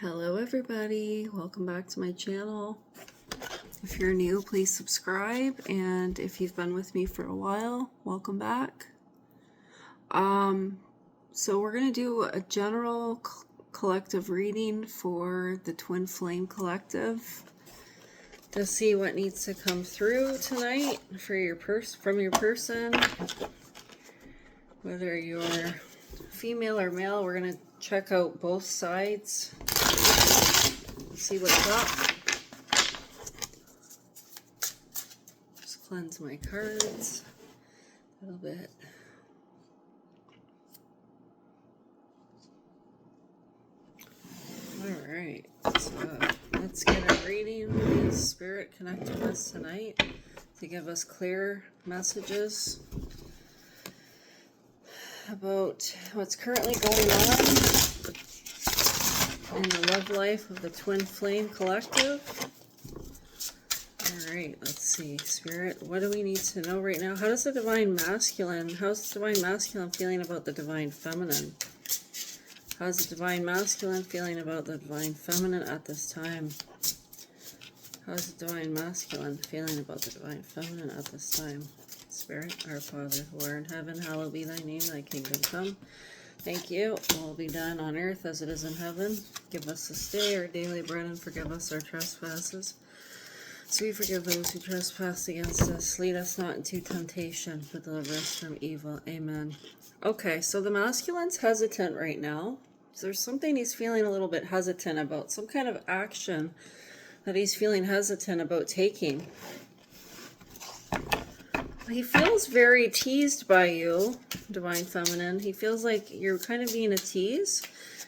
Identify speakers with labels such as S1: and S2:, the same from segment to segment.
S1: Hello everybody, welcome back to my channel. If you're new, please subscribe, and if you've been with me for a while, welcome back. So we're going to do a general collective reading for the Twin Flame Collective to see what needs to come through tonight for your from your person. Whether you're female or male, we're going to check out both sides. See what's up. Just cleanse my cards a little bit. Alright, so let's get a reading. Please, Spirit, connect with us tonight to give us clear messages about what's currently going on in the love life of the Twin Flame Collective. Alright, let's see. Spirit, what do we need to know right now? How's the Divine Masculine feeling about the Divine Feminine? How's the Divine Masculine feeling about the Divine Feminine at this time? How's the Divine Masculine feeling about the Divine Feminine at this time? Spirit, our Father, who art in heaven, hallowed be thy name, thy kingdom come. Thank you. All be done on earth as it is in heaven. Give us this day our daily bread, and forgive us our trespasses, so we forgive those who trespass against us. Lead us not into temptation, but deliver us from evil. Amen. Okay, so the masculine's hesitant right now. So there's something he's feeling a little bit hesitant about, some kind of action that he's feeling hesitant about taking. He feels very teased by you, Divine Feminine. He feels like you're kind of being a tease.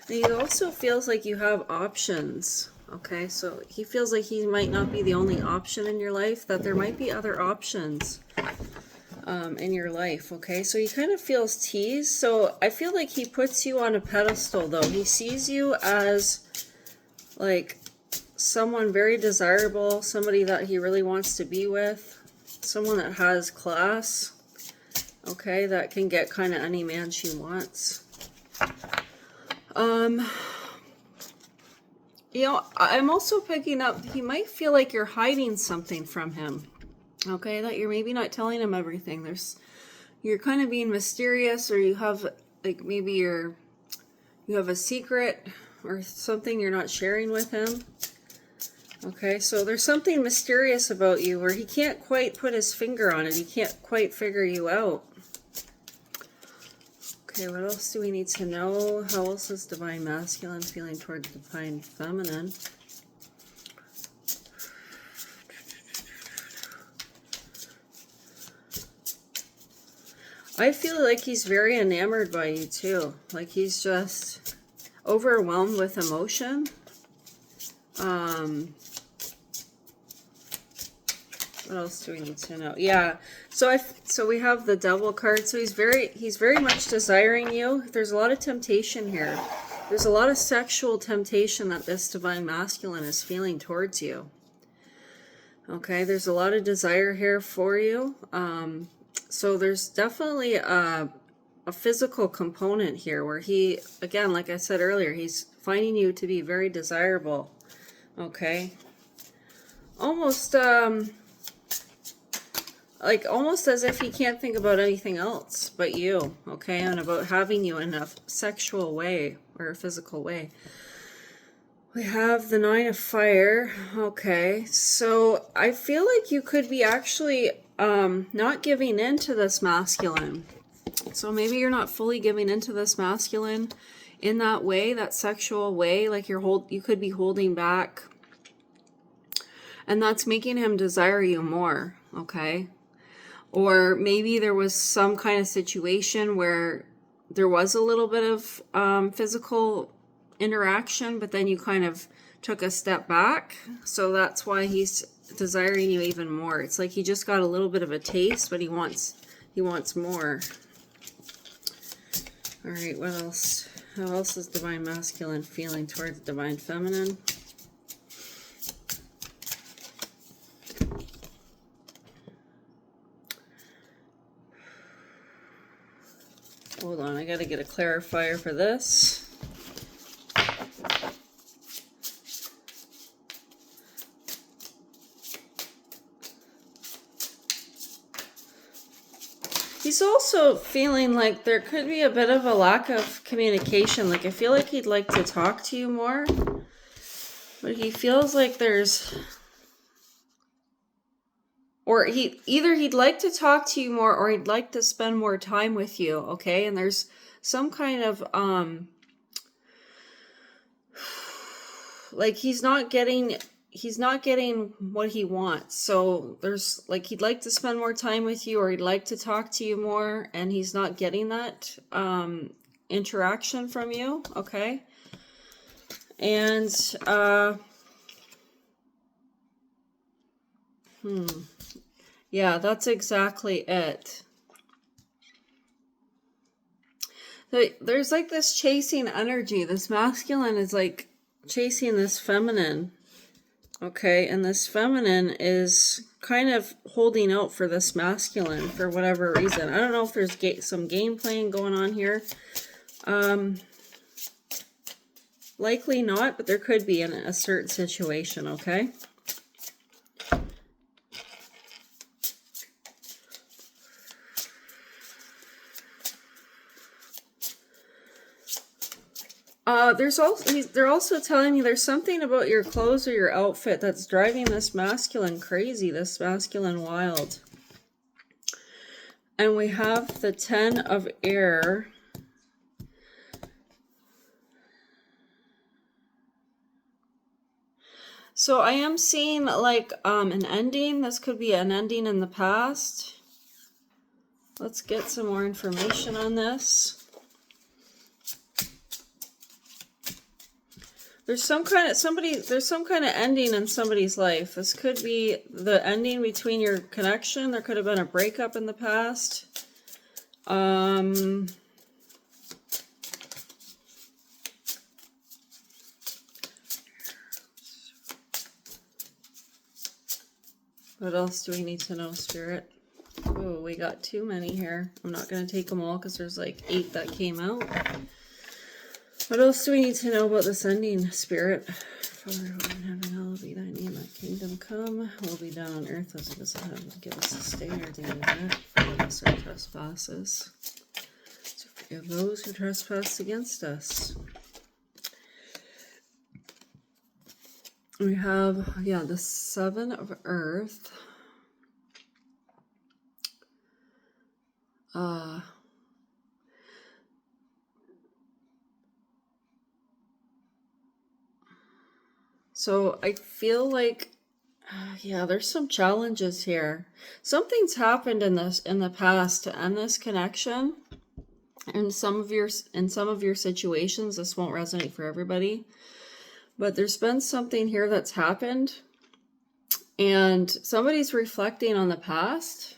S1: And he also feels like you have options. Okay, so he feels like he might not be the only option in your life, that there might be other options in your life. Okay, so he kind of feels teased. So I feel like he puts you on a pedestal, though. He sees you as like someone very desirable, somebody that he really wants to be with. Someone that has class, okay, that can get kind of any man she wants. You know, I'm also picking up, he might feel like you're hiding something from him, okay, that you're maybe not telling him everything. You're kind of being mysterious, or you have, like, maybe you have a secret or something you're not sharing with him. Okay, so there's something mysterious about you where he can't quite put his finger on it. He can't quite figure you out. Okay, what else do we need to know? How else is Divine Masculine feeling toward the Divine Feminine? I feel like he's very enamored by you too. Like he's just overwhelmed with emotion. What else do we need to know? Yeah, so we have the Devil card. So he's very much desiring you. There's a lot of temptation here. There's a lot of sexual temptation that this Divine Masculine is feeling towards you. Okay, there's a lot of desire here for you. So there's definitely a physical component here where he, again, like I said earlier, he's finding you to be very desirable. Okay, almost almost as if he can't think about anything else but you, okay, and about having you in a sexual way or a physical way. We have the Nine of Fire. Okay, so I feel like you could be actually not giving in to this masculine. So maybe you're not fully giving into this masculine in that way, that sexual way, like you could be holding back, and that's making him desire you more, okay? Or maybe there was some kind of situation where there was a little bit of physical interaction, but then you kind of took a step back. So that's why he's desiring you even more. It's like he just got a little bit of a taste, but he wants more. All right, what else? How else is Divine Masculine feeling towards Divine Feminine? Hold on, I gotta get a clarifier for this. He's also feeling like there could be a bit of a lack of communication. Like, I feel like he'd like to talk to you more, but he feels like there's, or he'd like to talk to you more, or he'd like to spend more time with you, okay? And there's some kind of, like he's not getting what he wants. So there's like, he'd like to spend more time with you, or he'd like to talk to you more, and he's not getting that interaction from you, okay? And yeah, that's exactly it. There's like this chasing energy. This masculine is like chasing this feminine, okay? And this feminine is kind of holding out for this masculine for whatever reason. I don't know if there's some game playing going on here. Likely not, but there could be in a certain situation, okay? They're also telling me there's something about your clothes or your outfit that's driving this masculine crazy, this masculine wild. And we have the 10 of air. So I am seeing like an ending. This could be an ending in the past. Let's get some more information on this. There's some kind of ending in somebody's life. This could be the ending between your connection. There could have been a breakup in the past. What else do we need to know, Spirit? Oh, we got too many here. I'm not going to take them all because there's like 8 that came out. What else do we need to know about this ending, Spirit? Father, who in heaven, hallowed be thy name, thy kingdom come, will be done on earth as it is in heaven. Give us this day our daily bread, forgive us our trespasses, to forgive those who trespass against us. We have, yeah, the 7 of earth. So I feel like, yeah, there's some challenges here. Something's happened in the past to end this connection. In some of your situations, this won't resonate for everybody, but there's been something here that's happened, and somebody's reflecting on the past,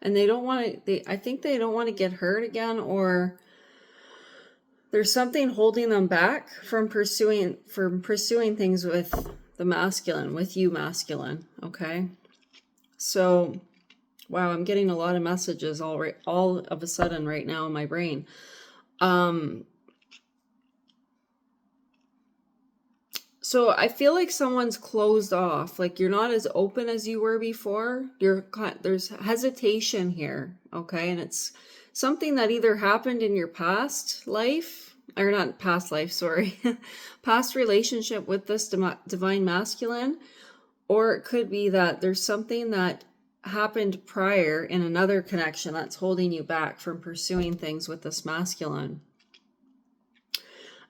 S1: and they don't want to. I think they don't want to get hurt again, or there's something holding them back from pursuing things with the masculine, with you masculine, okay? So, wow, I'm getting a lot of messages all of a sudden right now in my brain. So I feel like someone's closed off, like you're not as open as you were before. There's hesitation here, okay? And it's something that either happened in your past life, or not past life, sorry, past relationship with this divine masculine, or it could be that there's something that happened prior in another connection that's holding you back from pursuing things with this masculine.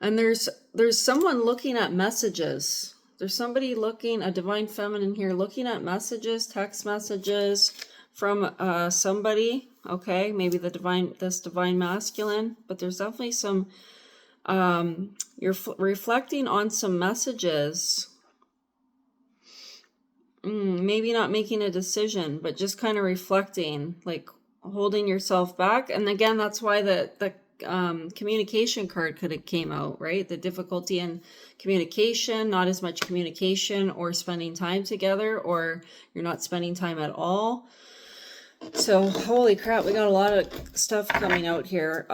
S1: And there's someone looking at messages. There's somebody a divine feminine here, looking at messages, text messages from somebody, okay? Maybe this divine masculine, but there's definitely some, you're reflecting on some messages. Maybe not making a decision, but just kind of reflecting, like holding yourself back. And again, that's why the communication card could have came out, right? The difficulty in communication, not as much communication, or spending time together, or you're not spending time at all. So holy crap, we got a lot of stuff coming out here.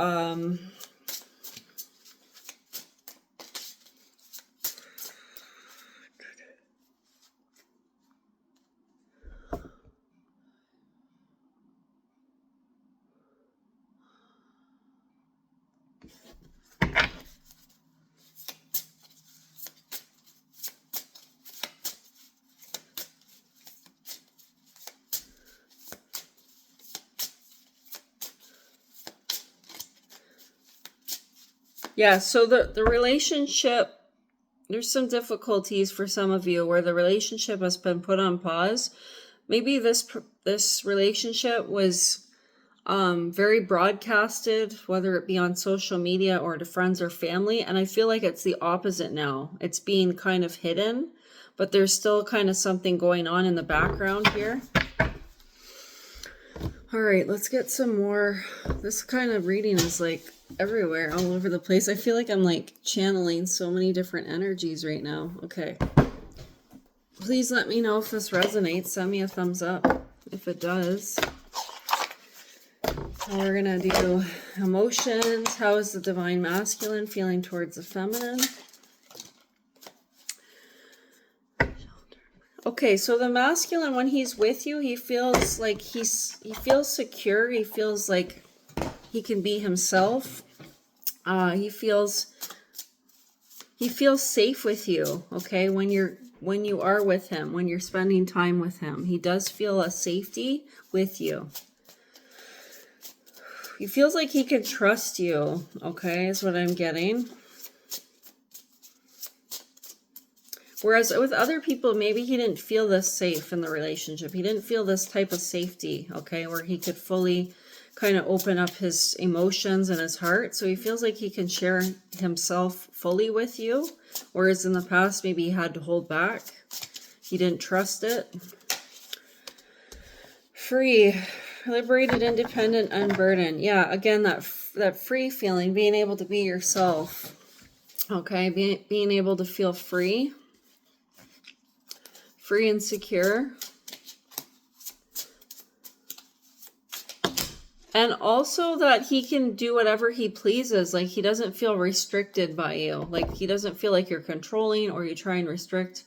S1: Yeah, so the relationship, there's some difficulties for some of you where the relationship has been put on pause. Maybe this relationship was very broadcasted, whether it be on social media or to friends or family, and I feel like it's the opposite now. It's being kind of hidden, but there's still kind of something going on in the background here. All right, let's get some more. This kind of reading is like everywhere, all over the place. I feel like I'm like channeling so many different energies right now. Okay. Please let me know if this resonates. Send me a thumbs up if it does. We're going to do emotions. How is the divine masculine feeling towards the feminine? Okay, so the masculine, when he's with you, he feels like he feels secure. He feels like he can be himself. He feels safe with you. Okay, when you are with him, when you're spending time with him, he does feel a safety with you. He feels like he can trust you. Okay, is what I'm getting. Whereas with other people, maybe he didn't feel this safe in the relationship. He didn't feel this type of safety, okay, where he could fully kind of open up his emotions and his heart. So he feels like he can share himself fully with you. Whereas in the past, maybe he had to hold back. He didn't trust it. Free, liberated, independent, unburdened. Yeah, again, that free feeling, being able to be yourself. Okay, being able to feel free. Free and secure. And also that he can do whatever he pleases. Like he doesn't feel restricted by you. Like he doesn't feel like you're controlling or you try and restrict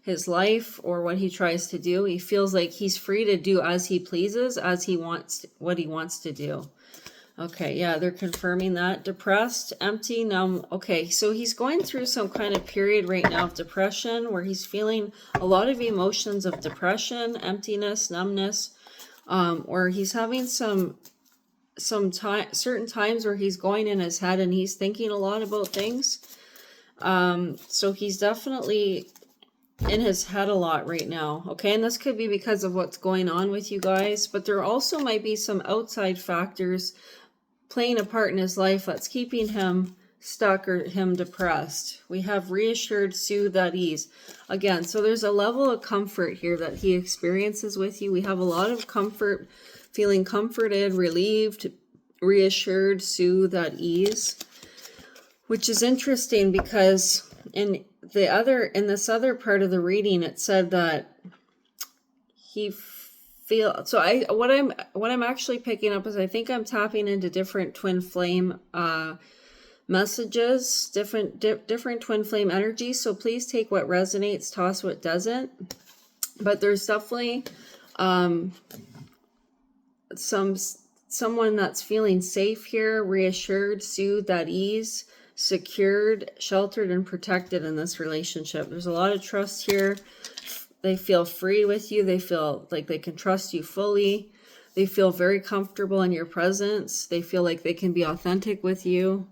S1: his life or what he tries to do. He feels like he's free to do as he pleases, as he wants, what he wants to do. Okay, yeah, they're confirming that. Depressed, empty, numb. Okay, so he's going through some kind of period right now of depression where he's feeling a lot of emotions of depression, emptiness, numbness, or he's having some certain times where he's going in his head and he's thinking a lot about things. So he's definitely in his head a lot right now. Okay, and this could be because of what's going on with you guys, but there also might be some outside factors playing a part in his life that's keeping him stuck or him depressed. We have reassured, soothed, at ease. Again, so there's a level of comfort here that he experiences with you. We have a lot of comfort, feeling comforted, relieved, reassured, soothed, at ease, which is interesting because in this other part of the reading, it said that he what I'm actually picking up is I think I'm tapping into different twin flame messages, different twin flame energies. So please take what resonates, toss what doesn't. But there's definitely someone that's feeling safe here, reassured, soothed, at ease, secured, sheltered, and protected in this relationship. There's a lot of trust here. They feel free with you. They feel like they can trust you fully. They feel very comfortable in your presence. They feel like they can be authentic with you.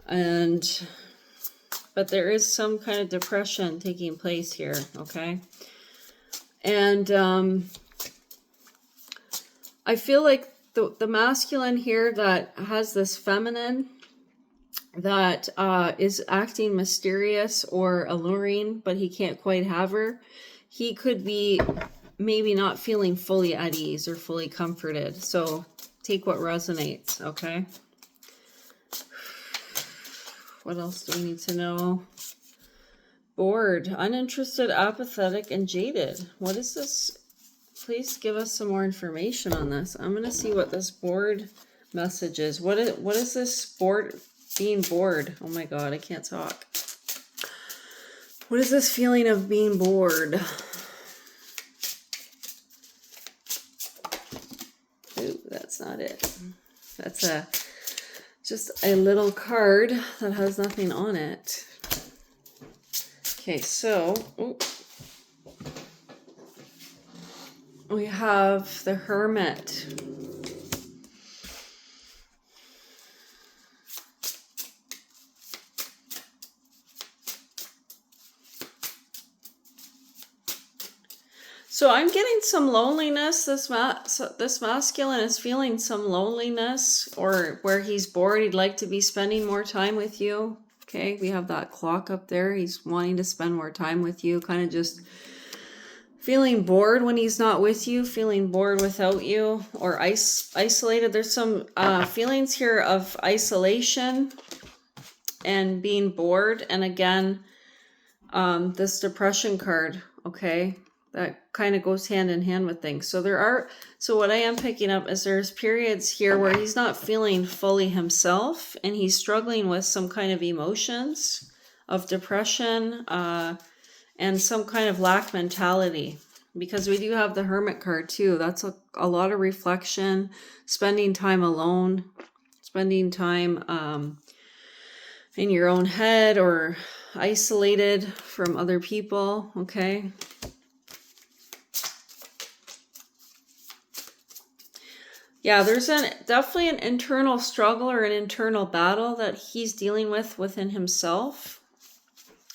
S1: But there is some kind of depression taking place here, okay? And I feel like the masculine here that has this feminine that is acting mysterious or alluring, but he can't quite have her. He could be maybe not feeling fully at ease or fully comforted. So take what resonates, okay? What else do we need to know? Bored, uninterested, apathetic, and jaded. What is this? Please give us some more information on this. I'm going to see what this bored message is. What is this bored, being bored? Oh my God, I can't talk. What is this feeling of being bored? Ooh, that's not it. That's just a little card that has nothing on it. Okay, so we have the Hermit. So I'm getting some loneliness. This masculine is feeling some loneliness, or where he's bored. He'd like to be spending more time with you. Okay, we have that clock up there. He's wanting to spend more time with you, kind of just feeling bored when he's not with you, feeling bored without you, or isolated. There's some feelings here of isolation and being bored. And again, this depression card, okay, that kind of goes hand in hand with things. So what I am picking up is there's periods here where he's not feeling fully himself, and he's struggling with some kind of emotions of depression, and some kind of lack mentality, because we do have the Hermit card too. That's a lot of reflection, spending time alone, spending time in your own head, or isolated from other people, okay? Yeah, there's definitely an internal struggle or an internal battle that he's dealing with within himself.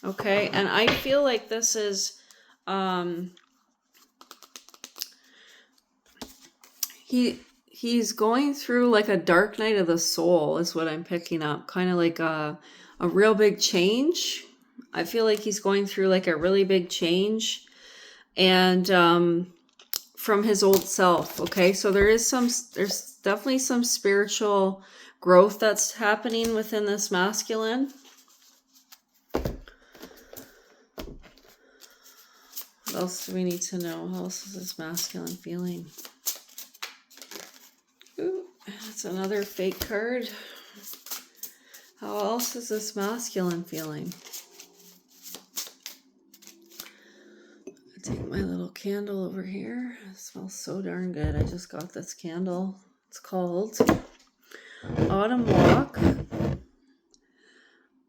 S1: Okay, and I feel like this is he's going through like a dark night of the soul is what I'm picking up. Kind of like a real big change. I feel like he's going through like a really big change, and from his old self. Okay, so there's definitely some spiritual growth that's happening within this masculine. What else do we need to know? How else is this masculine feeling? Ooh, that's another fake card. How else is this masculine feeling? Take my little candle over here. It smells so darn good. I just got this candle. It's called Autumn Walk,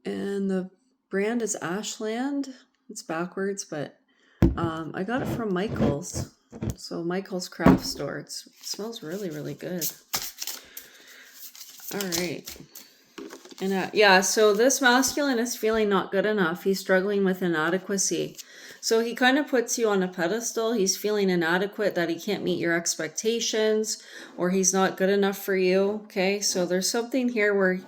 S1: and the brand is Ashland. It's backwards, but I got it from Michael's. So Michael's craft store. It smells really, really good. All right. And yeah, so this masculine is feeling not good enough. He's struggling with inadequacy. So he kind of puts you on a pedestal. He's feeling inadequate, that he can't meet your expectations, or he's not good enough for you. Okay, so there's something here where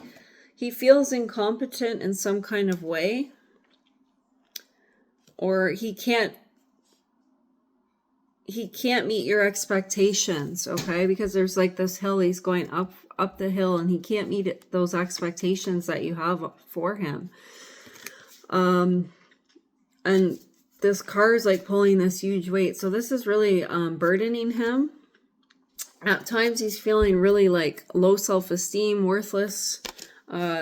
S1: he feels incompetent in some kind of way, or he can't meet your expectations. Okay, because there's like this hill, he's going up the hill, and he can't meet those expectations that you have for him. And this car is like pulling this huge weight. So this is really burdening him. At times he's feeling really like low self-esteem, worthless.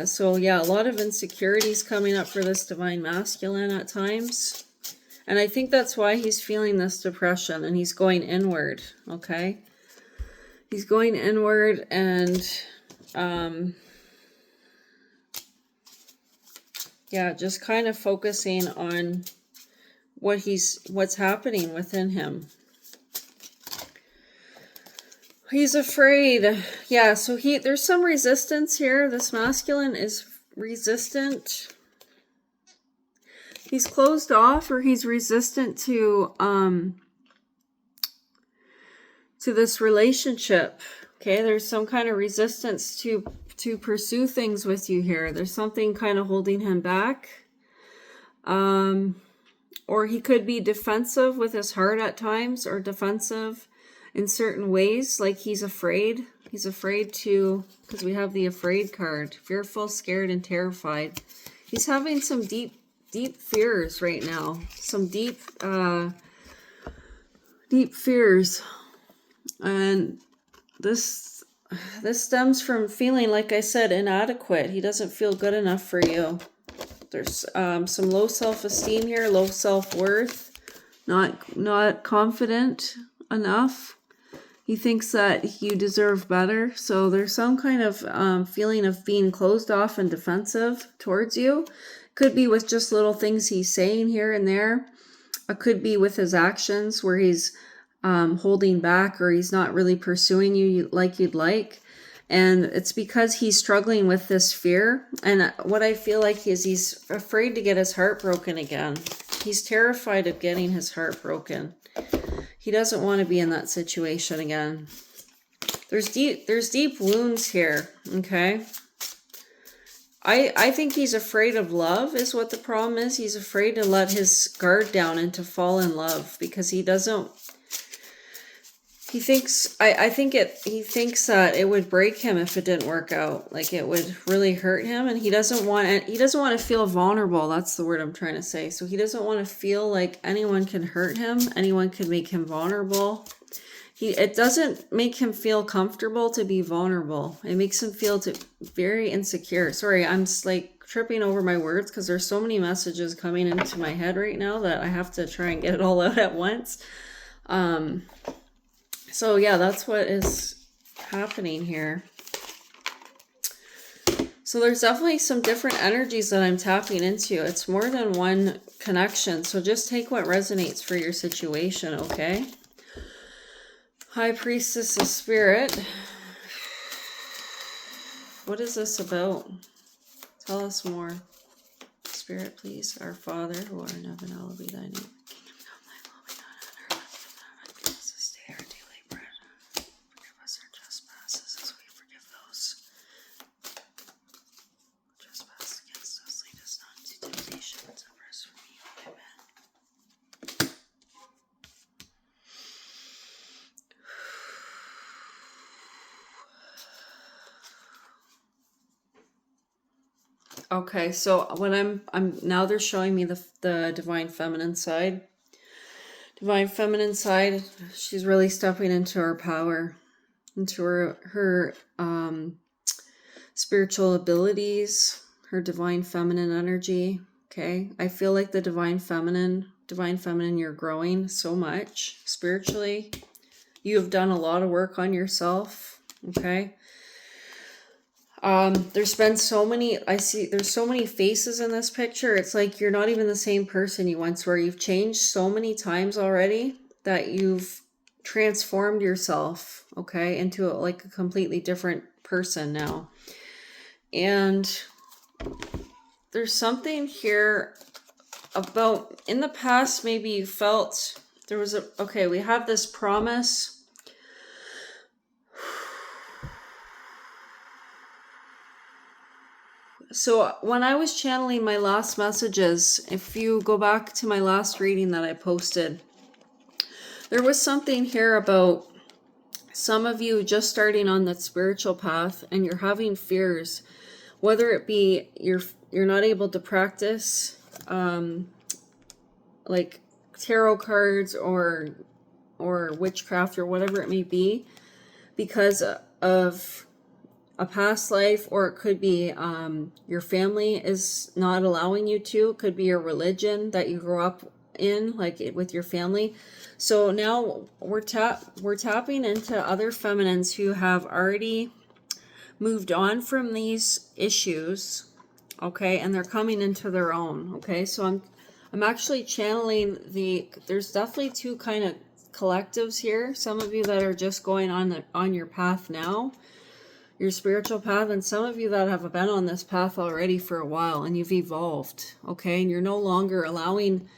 S1: So yeah, a lot of insecurities coming up for this divine masculine at times. And I think that's why he's feeling this depression, and he's going inward, okay? He's going inward, and yeah, just kind of focusing on what's happening within him. He's afraid. Yeah, so there's some resistance here. This masculine is resistant. He's closed off, or he's resistant to this relationship. Okay, there's some kind of resistance to pursue things with you here. There's something kind of holding him back. Or he could be defensive with his heart at times, or defensive in certain ways, like he's afraid. He's afraid to, because we have the afraid card, fearful, scared, and terrified. He's having some deep fears right now, some deep fears, and this stems from feeling, like I said, inadequate. He doesn't feel good enough for you. There's some low self-esteem here, low self-worth, not confident enough. He thinks that you deserve better. So there's some kind of feeling of being closed off and defensive towards you. Could be with just little things he's saying here and there. It could be with his actions, where he's holding back, or he's not really pursuing you like you'd like. And it's because he's struggling with this fear. And what I feel like is he's afraid to get his heart broken again. He's terrified of getting his heart broken. He doesn't want to be in that situation again. There's deep wounds here, okay? I think he's afraid of love is what the problem is. He's afraid to let his guard down and to fall in love because he doesn't, he thinks, he thinks that it would break him if it didn't work out. Like it would really hurt him, and he doesn't want to feel vulnerable. That's the word I'm trying to say. So he doesn't want to feel like anyone can hurt him. Anyone can make him vulnerable. It doesn't make him feel comfortable to be vulnerable. It makes him feel very insecure. Sorry, I'm like tripping over my words because there's so many messages coming into my head right now that I have to try and get it all out at once. So yeah, that's what is happening here. So there's definitely some different energies that I'm tapping into. It's more than one connection. So just take what resonates for your situation, okay? High Priestess of Spirit. What is this about? Tell us more. Spirit, please. Our Father, who art in heaven, hallowed be thy name. Kingdom come, thy will be done on earth. Give us this day our daily bread. Forgive us our trespasses as we forgive those who trespass against us. Lead us not into temptation, but deliver us from evil. Amen. Okay, so when I'm now they're showing me the divine feminine side. Divine feminine side, she's really stepping into her power, into her spiritual abilities, her divine feminine energy. Okay, I feel like the divine feminine, you're growing so much spiritually. You have done a lot of work on yourself. Okay. There's been so many, there's so many faces in this picture. It's like you're not even the same person you once were. You've changed so many times already that you've transformed yourself, okay, into like a completely different person now. And there's something here about in the past, maybe you felt there was we have this promise. So when I was channeling my last messages, if you go back to my last reading that I posted, there was something here about some of you just starting on that spiritual path and you're having fears, whether it be you're not able to practice like tarot cards or witchcraft or whatever it may be because of a past life, or it could be your family is not allowing you to. It could be your religion that you grew up in, like with your family. So now we're tapping into other feminines who have already moved on from these issues, okay, and they're coming into their own. Okay, so I'm actually channeling there's definitely two kind of collectives here. Some of you that are just going on your path now, your spiritual path, and some of you that have been on this path already for a while and you've evolved, okay, and you're no longer allowing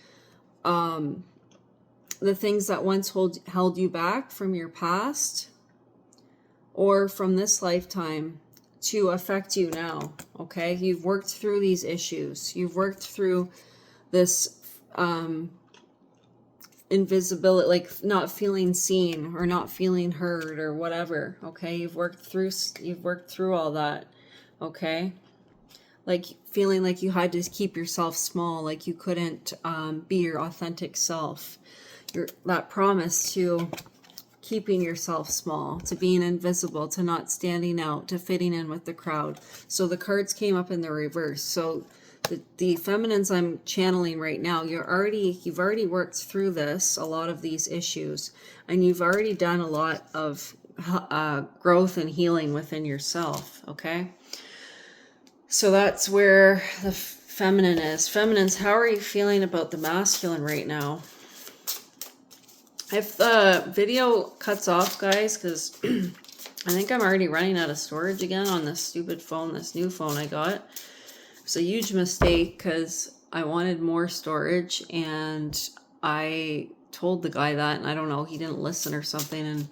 S1: the things that once held you back from your past or from this lifetime to affect you now, okay? You've worked through these issues. You've worked through this invisibility, like not feeling seen or not feeling heard or whatever, okay? You've worked through all that, okay? Like feeling like you had to keep yourself small, like you couldn't be your authentic self. That promise to keeping yourself small, to being invisible, to not standing out, to fitting in with the crowd. So the cards came up in the reverse. So the feminines I'm channeling right now, you've already worked through a lot of these issues, and you've already done a lot of growth and healing within yourself, okay? So that's where the feminine is. Feminines, how are you feeling about the masculine right now? If the video cuts off, guys, because I think I'm already running out of storage again on this stupid phone, this new phone I got. It's a huge mistake because I wanted more storage and I told the guy that, and I don't know, he didn't listen or something, and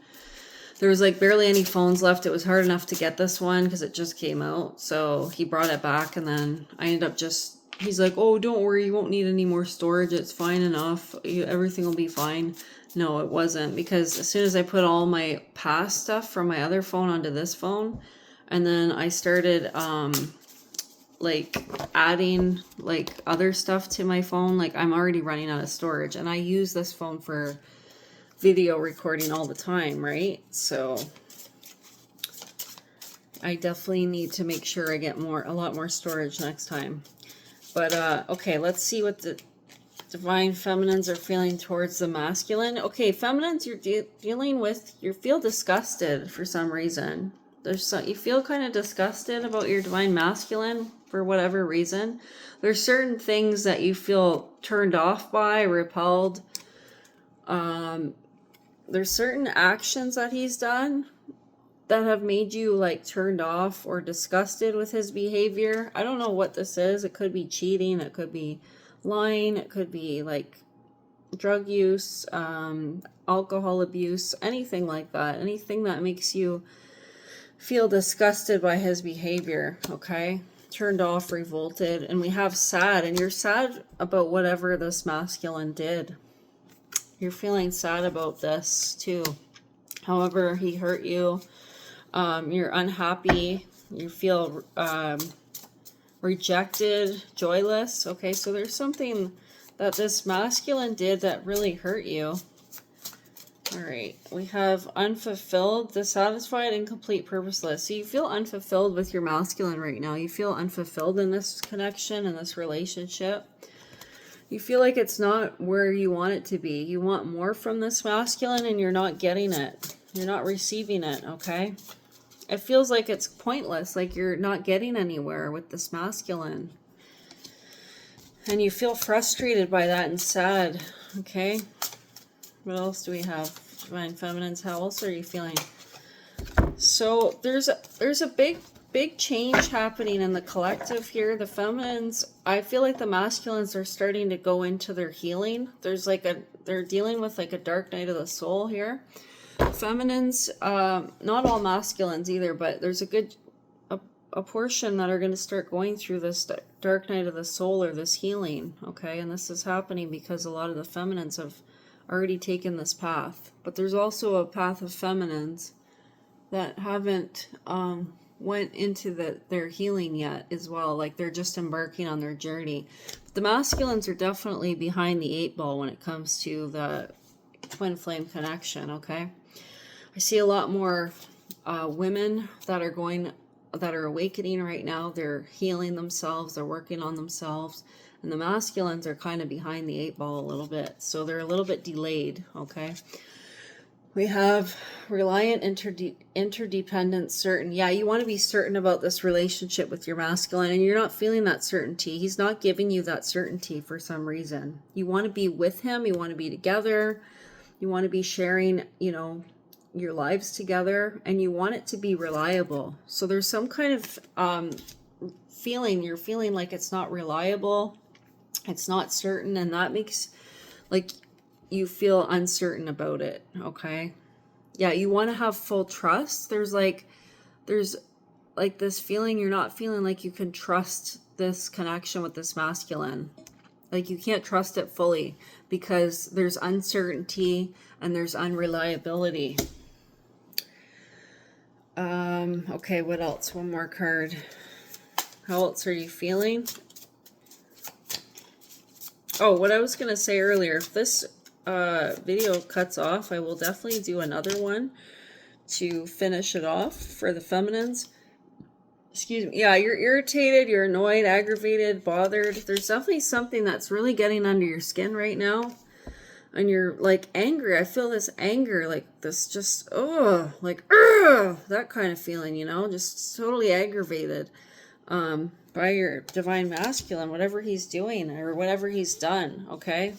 S1: there was like barely any phones left. It was hard enough to get this one because it just came out. So he brought it back, and then I ended up just, he's like, oh, don't worry, you won't need any more storage. It's fine enough. Everything will be fine. No, it wasn't, because as soon as I put all my past stuff from my other phone onto this phone, and then I started like adding like other stuff to my phone, like I'm already running out of storage, and I use this phone for video recording all the time, right? So I definitely need to make sure I get a lot more storage next time. But okay, let's see what the divine feminines are feeling towards the masculine. Okay, feminines, you're dealing with, you feel disgusted for some reason. You feel kind of disgusted about your divine masculine for whatever reason. There's certain things that you feel turned off by, repelled. There's certain actions that he's done that have made you like turned off or disgusted with his behavior. I don't know what this is. It could be cheating. It could be lying. It could be like drug use, alcohol abuse, anything like that. Anything that makes you feel disgusted by his behavior, okay? Turned off, revolted. And we have sad, and you're sad about whatever this masculine did. You're feeling sad about this too. However he hurt you, you're unhappy, you feel rejected, joyless. Okay, so there's something that this masculine did that really hurt you. All right, we have unfulfilled, dissatisfied, incomplete, purposeless. So you feel unfulfilled with your masculine right now. You feel unfulfilled in this connection, in this relationship. You feel like it's not where you want it to be. You want more from this masculine and you're not getting it. You're not receiving it, okay? It feels like it's pointless, like you're not getting anywhere with this masculine. And you feel frustrated by that and sad, okay? What else do we have? Divine feminines, how else are you feeling? So there's a big change happening in the collective here. The feminines, I feel like the masculines are starting to go into their healing. They're dealing with like a dark night of the soul here. Feminines, not all masculines either, but there's a portion that are going to start going through this dark night of the soul or this healing, okay? And this is happening because a lot of the feminines have already taken this path. But there's also a path of feminines that haven't went into their healing yet as well. Like they're just embarking on their journey. But the masculines are definitely behind the 8 ball when it comes to the twin flame connection, okay? I see a lot more women that are awakening right now. They're healing themselves. They're working on themselves. And the masculines are kind of behind the 8 ball a little bit. So they're a little bit delayed, okay? We have reliant, interdependent, certain. Yeah, you want to be certain about this relationship with your masculine, and you're not feeling that certainty. He's not giving you that certainty for some reason. You want to be with him. You want to be together. You want to be sharing, your lives together, and you want it to be reliable. So there's some kind of feeling. You're feeling like it's not reliable. It's not certain, and that makes like you feel uncertain about it, okay? Yeah, you want to have full trust. There's like this feeling you're not feeling like you can trust this connection with this masculine. Like you can't trust it fully because there's uncertainty and there's unreliability. Okay, what else? One more card. How else are you feeling? Oh, what I was going to say earlier, if this video cuts off, I will definitely do another one to finish it off for the feminines. Excuse me. Yeah, you're irritated, you're annoyed, aggravated, bothered. There's definitely something that's really getting under your skin right now. And you're like angry. I feel this anger, like this just, that kind of feeling, just totally aggravated by your divine masculine, whatever he's doing or whatever he's done, okay?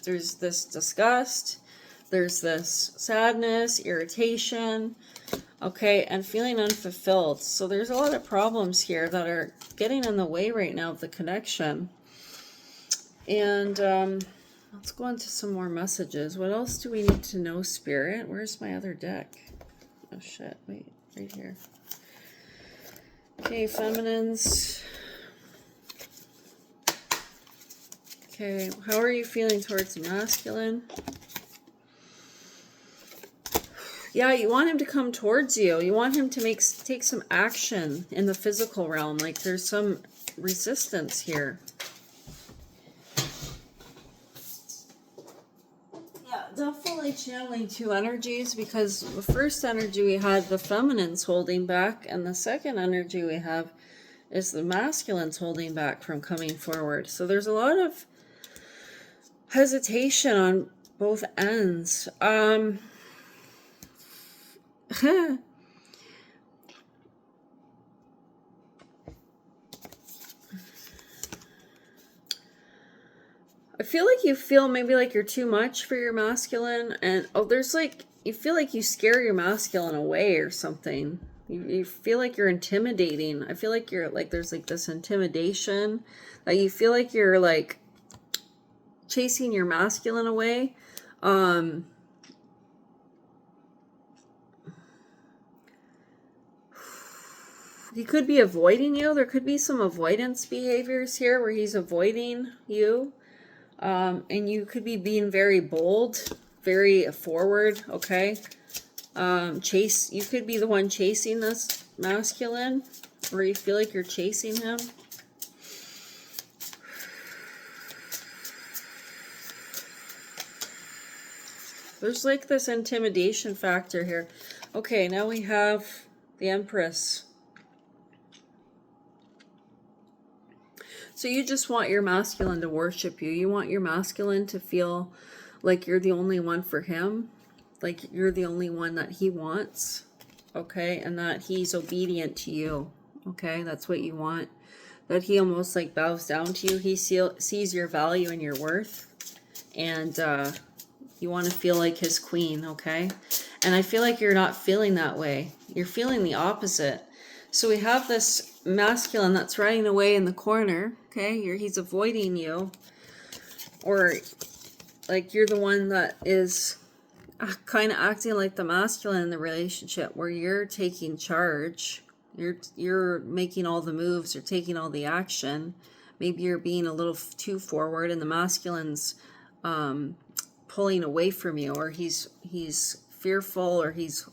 S1: There's this disgust, there's this sadness, irritation, okay, and feeling unfulfilled. So there's a lot of problems here that are getting in the way right now of the connection. And Let's go on to some more messages. What else do we need to know, Spirit? Where's my other deck? Oh shit, wait, right here. Okay, feminines. Okay, how are you feeling towards the masculine? Yeah, you want him to come towards you. You want him to take some action in the physical realm. Like there's some resistance here. Yeah, definitely channeling two energies, because the first energy we had the feminines holding back, and the second energy we have is the masculines holding back from coming forward. So there's a lot of hesitation on both ends. I feel like you feel maybe like you're too much for your masculine, and there's like, you feel like you scare your masculine away or something. You feel like you're intimidating. I feel like you're like, there's like this intimidation, that you feel like you're like chasing your masculine away. He could be avoiding you. There could be some avoidance behaviors here where he's avoiding you. And you could be being very bold, very forward, okay? You could be the one chasing this masculine, or you feel like you're chasing him. There's like this intimidation factor here. Okay, now we have the Empress. So you just want your masculine to worship you. You want your masculine to feel like you're the only one for him. Like you're the only one that he wants. Okay? And that he's obedient to you. Okay? That's what you want. That he almost like bows down to you. He sees your value and your worth. And you want to feel like his queen. Okay? And I feel like you're not feeling that way. You're feeling the opposite. So we have this masculine that's running away in the corner. Okay, he's avoiding you, or like you're the one that is kind of acting like the masculine in the relationship, where you're taking charge. You're making all the moves, you're taking all the action. Maybe you're being a little too forward, and the masculine's pulling away from you, or he's fearful, or he's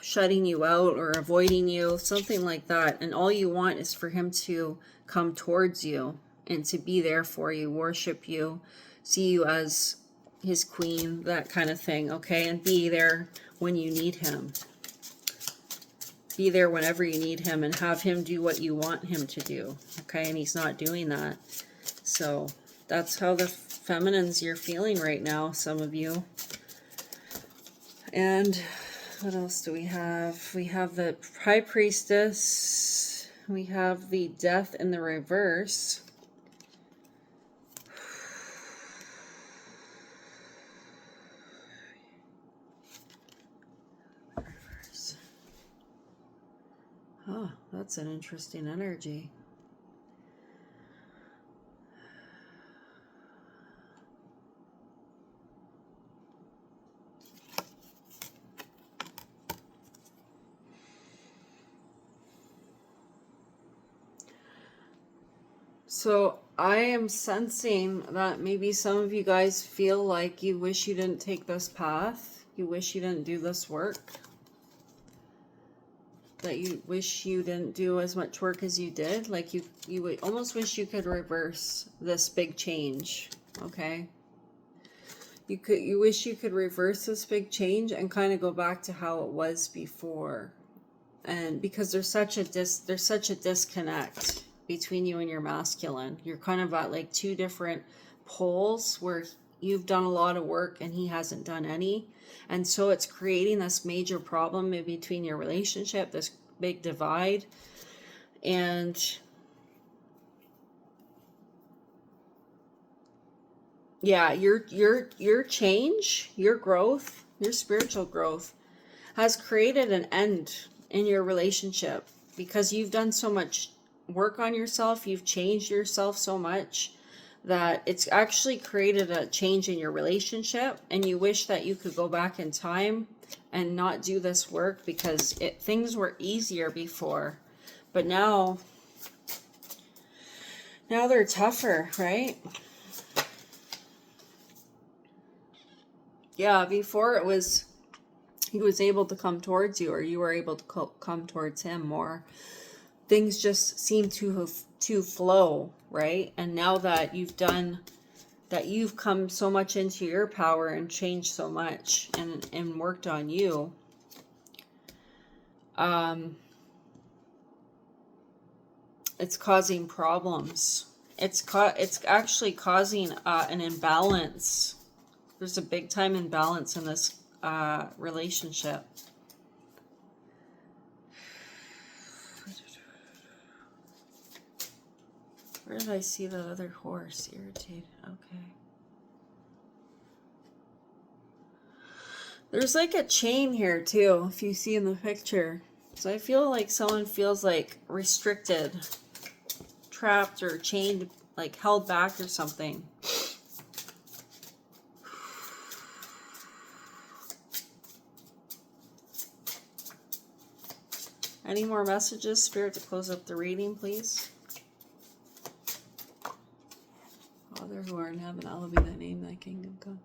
S1: shutting you out or avoiding you, something like that. And all you want is for him to come towards you and to be there for you, worship you, see you as his queen, that kind of thing, okay? And be there when you need him. Be there whenever you need him, and have him do what you want him to do, okay? And he's not doing that. So that's how the feminines you're feeling right now, some of you. And what else do we have? We have the High Priestess. We have the Death in the reverse. Oh, that's an interesting energy. So I am sensing that maybe some of you guys feel like you wish you didn't take this path. You wish you didn't do this work. That you wish you didn't do as much work as you did. Like you would almost wish you could reverse this big change. Okay? You wish you could reverse this big change and kind of go back to how it was before. And because there's such a disconnect between you and your masculine. You're kind of at like two different poles where you've done a lot of work and he hasn't done any. And so it's creating this major problem in between your relationship, this big divide. And yeah, your change, your growth, your spiritual growth has created an end in your relationship, because you've done so much work on yourself, you've changed yourself so much that it's actually created a change in your relationship, and you wish that you could go back in time and not do this work because things were easier before, but now they're tougher, right? Yeah, before it was he was able to come towards you, or you were able to come towards him more. Things just seem to flow, right? And now that you've come so much into your power and changed so much and worked on you, it's causing problems. It's actually causing an imbalance. There's a big time imbalance in this relationship. Where did I see that other horse? Irritated. Okay. There's like a chain here too, if you see in the picture. So I feel like someone feels like restricted, trapped, or chained, like held back or something. Any more messages, Spirit, to close up the reading, please? Father, who art in heaven, hallowed be thy name, thy kingdom come.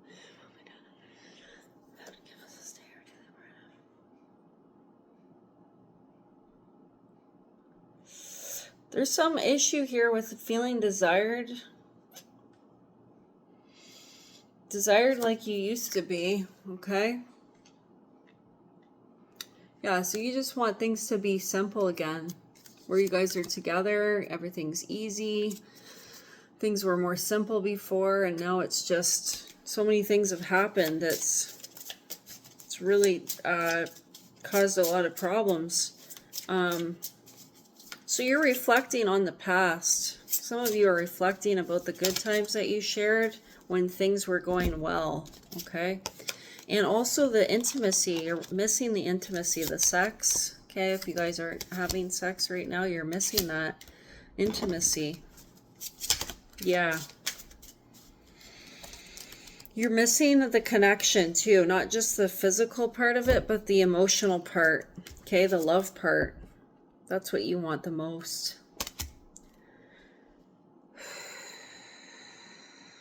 S1: There's some issue here with feeling desired. Desired like you used to be, okay? Yeah, so you just want things to be simple again. Where you guys are together, everything's easy. Things were more simple before, and now it's just so many things have happened. It's really caused a lot of problems. So you're reflecting on the past. Some of you are reflecting about the good times that you shared when things were going well, okay? And also the intimacy. You're missing the intimacy, the sex, okay? If you guys are having sex right now, you're missing that intimacy. Yeah. You're missing the connection too, not just the physical part of it, but the emotional part, okay? The love part. That's what you want the most.